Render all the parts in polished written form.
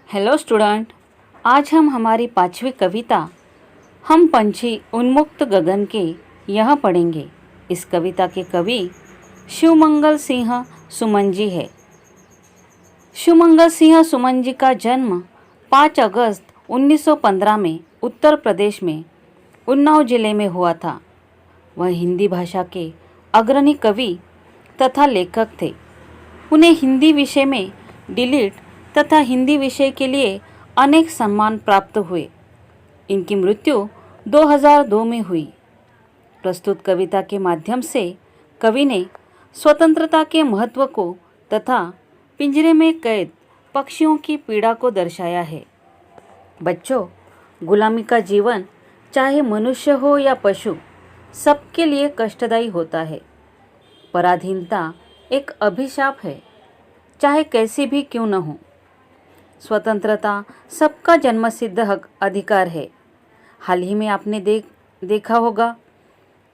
Hello student, आज हम हमारी 5वीं कविता हम पंछी उन्मुक्त गगन के यह पढ़ेंगे। इस कविता के कवि शिवमंगल सिंह सुमन जी है। शिवमंगल सिंह सुमन जी का जन्म 5 अगस्त 1915 में उत्तर प्रदेश में उन्नाव जिले में हुआ था। वह हिंदी भाषा के अग्रणी कवि तथा लेखक थे। उन्हें हिंदी विषय में डीलिट तथा हिंदी विषय के लिए अनेक सम्मान प्राप्त हुए। इनकी मृत्यु 2002 में हुई। प्रस्तुत कविता के माध्यम से कवि ने स्वतंत्रता के महत्व को तथा पिंजरे में कैद पक्षियों की पीड़ा को दर्शाया है। बच्चों, गुलामी का जीवन चाहे मनुष्य हो या पशु, सबके लिए कष्टदायी होता है। पराधीनता एक अभिशाप है, चाहे कैसी भी क्यों न हो। स्वतंत्रता सबका जन्मसिद्ध हक अधिकार है। हाल ही में आपने देखा होगा,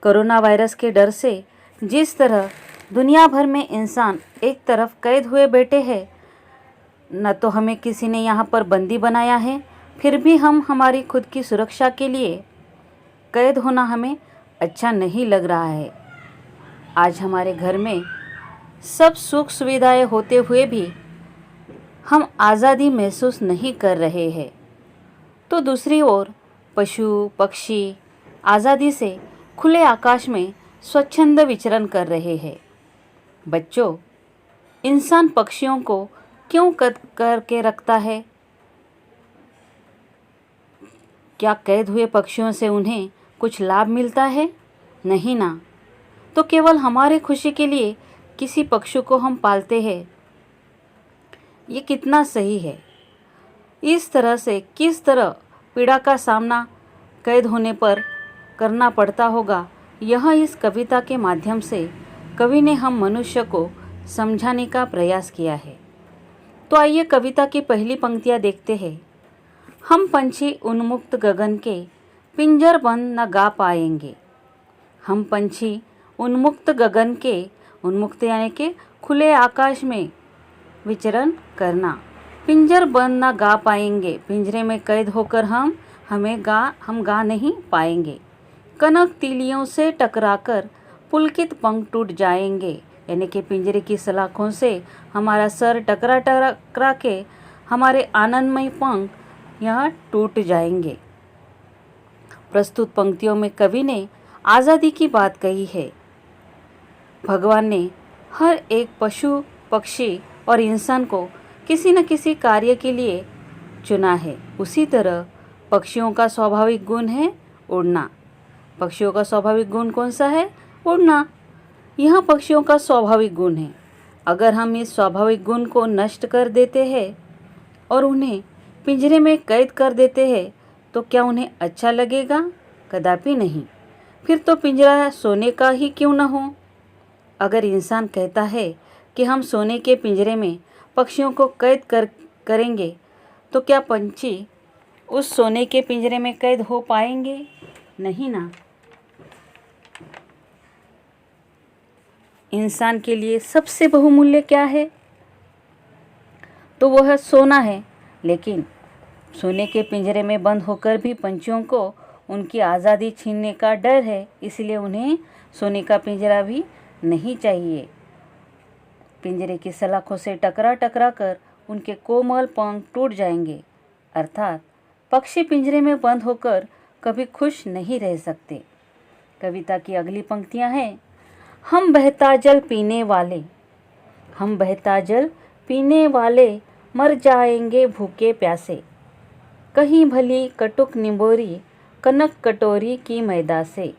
कोरोना वायरस के डर से जिस तरह दुनिया भर में इंसान एक तरफ कैद हुए बैठे हैं। न तो हमें किसी ने यहाँ पर बंदी बनाया है, फिर भी हम हमारी खुद की सुरक्षा के लिए कैद होना हमें अच्छा नहीं लग रहा है। आज हमारे घर में सब सुख सुविधाएं होते हुए भी हम आज़ादी महसूस नहीं कर रहे हैं, तो दूसरी ओर पशु पक्षी आज़ादी से खुले आकाश में स्वच्छंद विचरण कर रहे हैं। बच्चों, इंसान पक्षियों को क्यों कैद करके रखता है? क्या कैद हुए पक्षियों से उन्हें कुछ लाभ मिलता है? नहीं ना। तो केवल हमारे खुशी के लिए किसी पक्षी को हम पालते हैं। ये कितना सही है? इस तरह से किस तरह पीड़ा का सामना कैद होने पर करना पड़ता होगा, यह इस कविता के माध्यम से कवि ने हम मनुष्य को समझाने का प्रयास किया है। तो आइए कविता की पहली पंक्तियाँ देखते हैं। हम पंछी उन्मुक्त गगन के पिंजर बंद न गा पाएंगे। हम पंछी उन्मुक्त गगन के, उन्मुक्त यानी कि खुले आकाश में विचरण करना, पिंजर बंद न गा पाएंगे। पिंजरे में कैद होकर हम गा नहीं पाएंगे। कनक तीलियों से टकराकर पुलकित पंख टूट जाएंगे, यानी कि पिंजरे की सलाखों से हमारा सर टकरा के हमारे आनंदमय पंख यहाँ टूट जाएंगे। प्रस्तुत पंक्तियों में कवि ने आज़ादी की बात कही है। भगवान ने हर एक पशु पक्षी और इंसान को किसी न किसी कार्य के लिए चुना है। उसी तरह पक्षियों का स्वाभाविक गुण है उड़ना। पक्षियों का स्वाभाविक गुण कौन सा है? उड़ना। यह पक्षियों का स्वाभाविक गुण है। अगर हम इस स्वाभाविक गुण को नष्ट कर देते हैं और उन्हें पिंजरे में कैद कर देते हैं, तो क्या उन्हें अच्छा लगेगा? कदापि नहीं। फिर तो पिंजरा सोने का ही क्यों न हो। अगर इंसान कहता है कि हम सोने के पिंजरे में पक्षियों को कैद करेंगे, तो क्या पंछी उस सोने के पिंजरे में कैद हो पाएंगे? नहीं ना। इंसान के लिए सबसे बहुमूल्य क्या है? तो वह सोना है। लेकिन सोने के पिंजरे में बंद होकर भी पंछियों को उनकी आज़ादी छीनने का डर है, इसलिए उन्हें सोने का पिंजरा भी नहीं चाहिए। पिंजरे की सलाखों से टकरा कर उनके कोमल पंख टूट जाएंगे। अर्थात पक्षी पिंजरे में बंद होकर कभी खुश नहीं रह सकते। कविता की अगली पंक्तियां हैं। हम बहता जल पीने वाले, हम बहता जल पीने वाले मर जाएंगे भूखे प्यासे। कहीं भली कटुक निबोरी कनक कटोरी की मैदा से।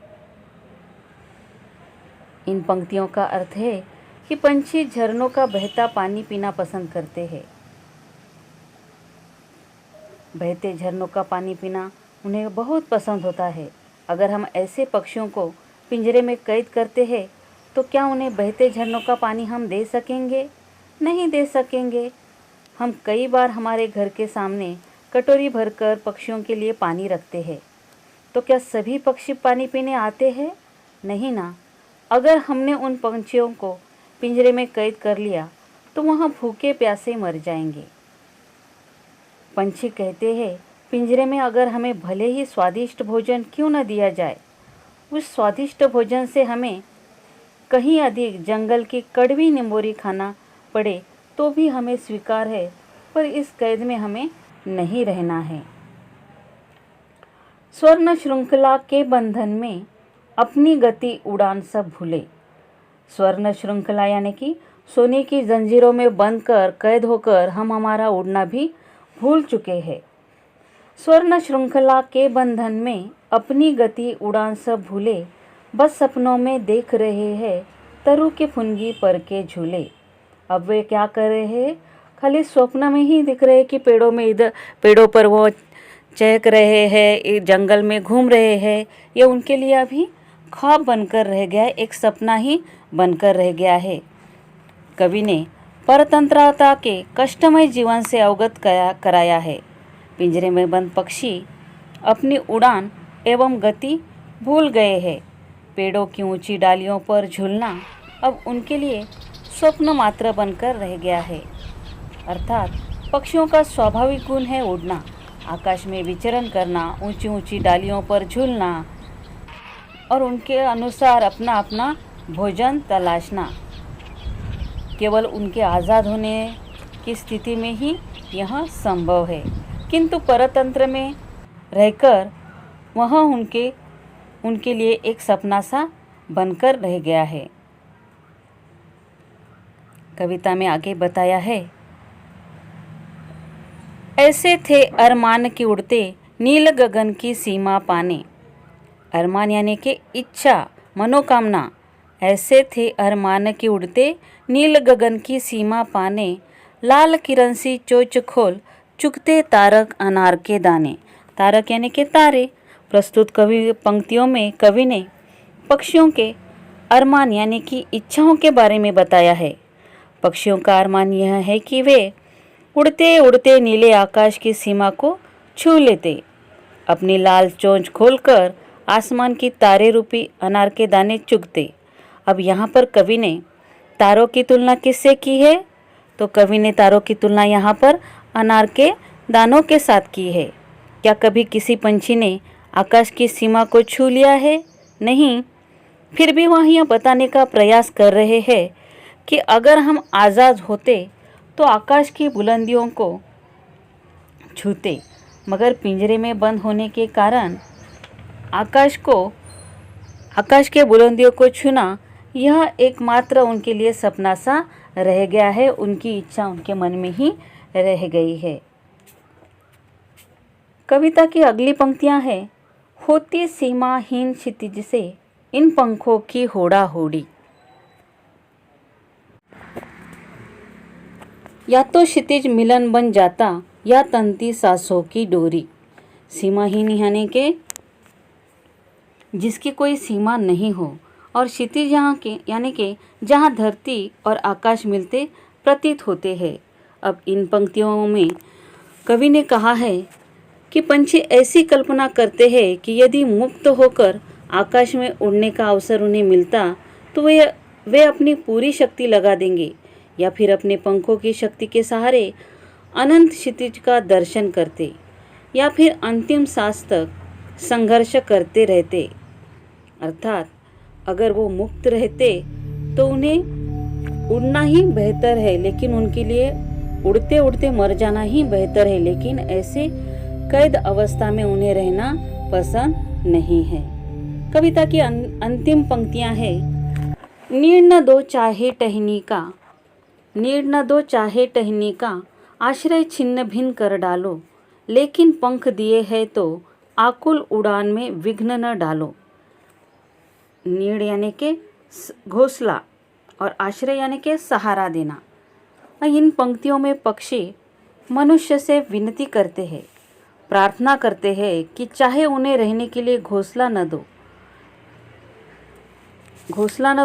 इन पंक्तियों का अर्थ है कि पंछी झरनों का बहता पानी पीना पसंद करते हैं। बहते झरनों का पानी पीना उन्हें बहुत पसंद होता है। अगर हम ऐसे पक्षियों को पिंजरे में कैद करते हैं, तो क्या उन्हें बहते झरनों का पानी हम दे सकेंगे? नहीं दे सकेंगे। हम कई बार हमारे घर के सामने कटोरी भरकर पक्षियों के लिए पानी रखते हैं, तो क्या सभी पक्षी पानी पीने आते हैं? नहीं ना। अगर हमने उन पंछियों को पिंजरे में कैद कर लिया तो वहाँ भूखे प्यासे मर जाएंगे। पंछी कहते हैं, पिंजरे में अगर हमें भले ही स्वादिष्ट भोजन क्यों न दिया जाए, उस स्वादिष्ट भोजन से हमें कहीं अधिक जंगल की कड़वी निंबोरी खाना पड़े तो भी हमें स्वीकार है, पर इस कैद में हमें नहीं रहना है। स्वर्ण श्रृंखला के बंधन में अपनी गति उड़ान सब भूले। स्वर्ण श्रृंखला यानी कि सोने की जंजीरों में बंद कर कैद होकर हम हमारा उड़ना भी भूल चुके हैं। स्वर्ण श्रृंखला के बंधन में अपनी गति उड़ान सब भूले, बस सपनों में देख रहे हैं तरु के फुनगी पर के झूले। अब वे क्या कर रहे हैं? खाली स्वप्न में ही दिख रहे हैं कि पेड़ों पर वो चहक रहे हैं, जंगल में घूम रहे हैं। ये उनके लिए अभी ख्वाब बनकर रह गया है, एक सपना ही बनकर रह गया है। कवि ने परतंत्रता के कष्टमय जीवन से अवगत कराया है। पिंजरे में बंद पक्षी अपनी उड़ान एवं गति भूल गए हैं। पेड़ों की ऊंची डालियों पर झूलना अब उनके लिए स्वप्न मात्र बनकर रह गया है। अर्थात पक्षियों का स्वाभाविक गुण है उड़ना, आकाश में विचरण करना, ऊंची ऊंची डालियों पर झूलना और उनके अनुसार अपना अपना भोजन तलाशना। केवल उनके आज़ाद होने की स्थिति में ही यह संभव है, किंतु परतंत्र में रहकर वह उनके लिए एक सपना सा बनकर रह गया है। कविता में आगे बताया है, ऐसे थे अरमान की उड़ते नील गगन की सीमा पाने। अरमान यानी कि इच्छा, मनोकामना। ऐसे थे अरमान की उड़ते नील गगन की सीमा पाने, लाल किरण सी चोच खोल चुगते तारक अनार के दाने। तारक यानी कि तारे। प्रस्तुत कवि पंक्तियों में कवि ने पक्षियों के अरमान यानी कि इच्छाओं के बारे में बताया है। पक्षियों का अरमान यह है कि वे उड़ते उड़ते नीले आकाश की सीमा को छू लेते, अपनी लाल चोंच खोलकर आसमान की तारे रूपी अनार के दाने चुगते। अब यहाँ पर कवि ने तारों की तुलना किससे की है? तो कवि ने तारों की तुलना यहाँ पर अनार के दानों के साथ की है। क्या कभी किसी पंछी ने आकाश की सीमा को छू लिया है? नहीं। फिर भी वह यह बताने का प्रयास कर रहे हैं कि अगर हम आज़ाद होते तो आकाश की बुलंदियों को छूते, मगर पिंजरे में बंद होने के कारण आकाश के बुलंदियों को छूना यह एकमात्र उनके लिए सपना सा रह गया है। उनकी इच्छा उनके मन में ही रह गई है। कविता की अगली पंक्तियां हैं, होती सीमाहीन क्षितिज से इन पंखों की होड़ा होड़ी। या तो क्षितिज मिलन बन जाता या तंती सांसों की डोरी। सीमाहीन यानी के जिसकी कोई सीमा नहीं हो, और क्षितिज यहाँ के यानी कि जहाँ धरती और आकाश मिलते प्रतीत होते हैं। अब इन पंक्तियों में कवि ने कहा है कि पंछी ऐसी कल्पना करते हैं कि यदि मुक्त होकर आकाश में उड़ने का अवसर उन्हें मिलता तो वे अपनी पूरी शक्ति लगा देंगे, या फिर अपने पंखों की शक्ति के सहारे अनंत क्षितिज का दर्शन करते, या फिर अंतिम सांस तक संघर्ष करते रहते। अर्थात अगर वो मुक्त रहते तो उन्हें उड़ना ही बेहतर है, लेकिन उनके लिए उड़ते उड़ते मर जाना ही बेहतर है, लेकिन ऐसे कैद अवस्था में उन्हें रहना पसंद नहीं है। कविता की अंतिम पंक्तियां हैं, नीड़ न दो चाहे टहनी का, नीड़ न दो चाहे टहनी का, आश्रय छिन्न भिन्न कर डालो, लेकिन पंख दिए है तो आकुल उड़ान में विघ्न न डालो। नीड़ यानी के घोंसला और आश्रय यानी के सहारा देना। इन पंक्तियों में पक्षी मनुष्य से विनती करते हैं, प्रार्थना करते हैं कि चाहे उन्हें रहने के लिए घोंसला न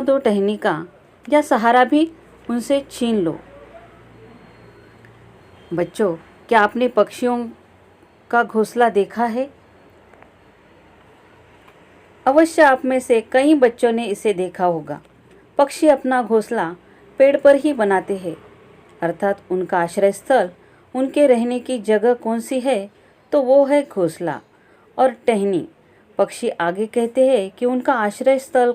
दो टहनी का, या सहारा भी उनसे छीन लो। बच्चों, क्या आपने पक्षियों का घोंसला देखा है? अवश्य आप में से कई बच्चों ने इसे देखा होगा। पक्षी अपना घोंसला पेड़ पर ही बनाते हैं, अर्थात उनका आश्रय स्थल, उनके रहने की जगह कौन सी है, तो वो है घोंसला और टहनी। पक्षी आगे कहते हैं कि उनके आश्रय स्थल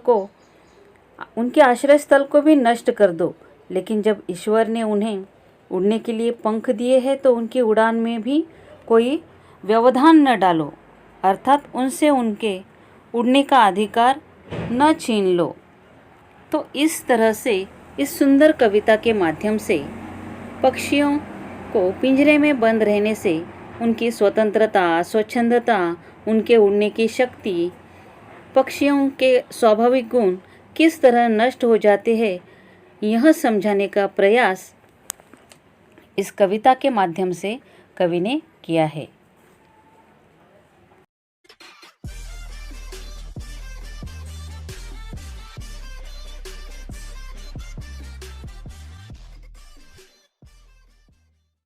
को भी नष्ट कर दो, लेकिन जब ईश्वर ने उन्हें उड़ने के लिए पंख दिए हैं तो उनकी उड़ान में भी कोई व्यवधान न डालो, अर्थात उनसे उनके उड़ने का अधिकार न छीन लो। तो इस तरह से इस सुंदर कविता के माध्यम से पक्षियों को पिंजरे में बंद रहने से उनकी स्वतंत्रता, स्वच्छंदता, उनके उड़ने की शक्ति, पक्षियों के स्वाभाविक गुण किस तरह नष्ट हो जाते हैं, यह समझाने का प्रयास इस कविता के माध्यम से कवि ने किया है।